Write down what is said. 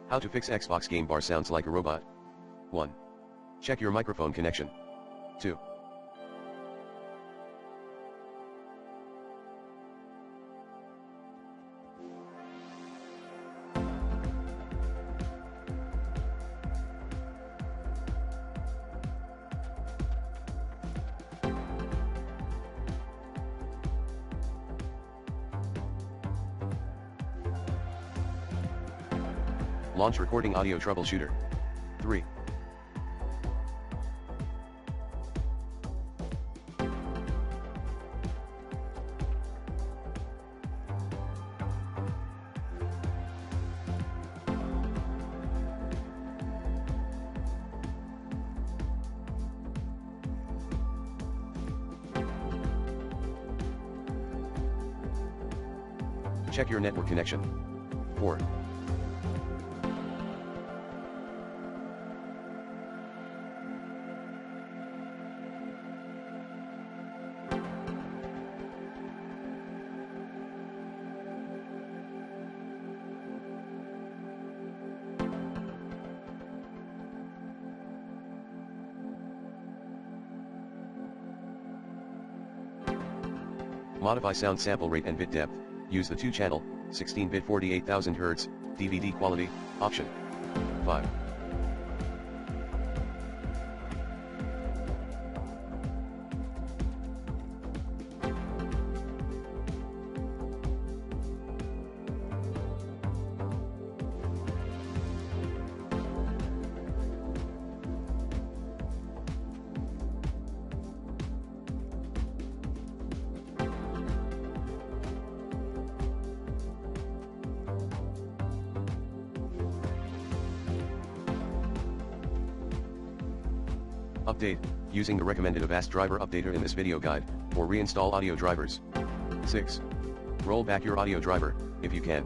How to fix Xbox game bar sounds like a robot. 1. Check your microphone connection. 2. Launch recording audio troubleshooter. 3. Check your network connection. 4. Modify sound sample rate and bit depth. Use the 2-channel, 16-bit 48,000 Hz, DVD quality, option. 5. Update, using the recommended Avast driver updater in this video guide, or reinstall audio drivers. 6. Roll back your audio driver, if you can.